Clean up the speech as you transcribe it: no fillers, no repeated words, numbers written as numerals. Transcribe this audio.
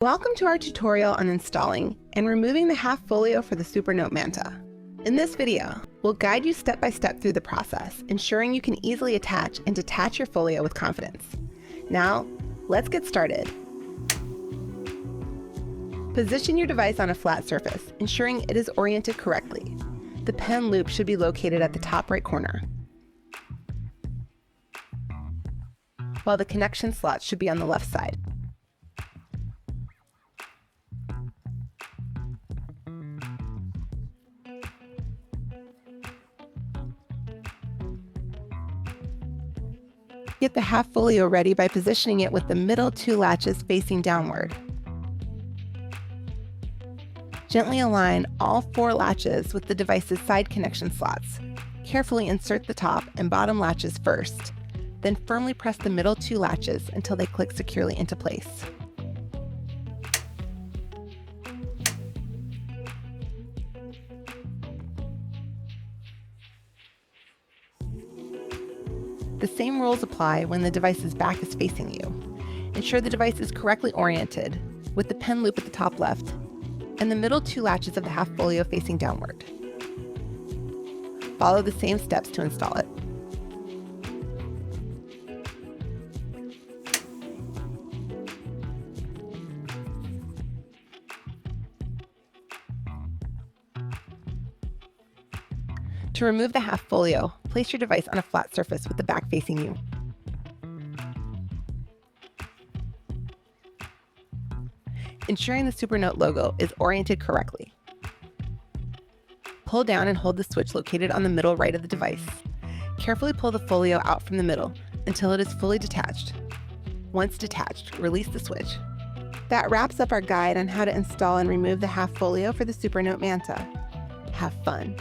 Welcome to our tutorial on installing and removing the Half Folio for the Supernote Manta. In this video, we'll guide you step by step through the process, ensuring you can easily attach and detach your folio with confidence. Now, let's get started. Position your device on a flat surface, ensuring it is oriented correctly. The pen loop should be located at the top right corner, while the connection slots should be on the left side. Get the Half Folio ready by positioning it with the middle two latches facing downward. Gently align all four latches with the device's side connection slots. Carefully insert the top and bottom latches first, then firmly press the middle two latches until they click securely into place. The same rules apply when the device's back is facing you. Ensure the device is correctly oriented, with the pen loop at the top left, and the middle two latches of the Half Folio facing downward. Follow the same steps to install it. To remove the Half Folio, place your device on a flat surface with the back facing you. Ensuring the Supernote logo is oriented correctly. Pull down and hold the switch located on the middle right of the device. Carefully pull the folio out from the middle until it is fully detached. Once detached, release the switch. That wraps up our guide on how to install and remove the Half Folio for the Supernote Manta. Have fun!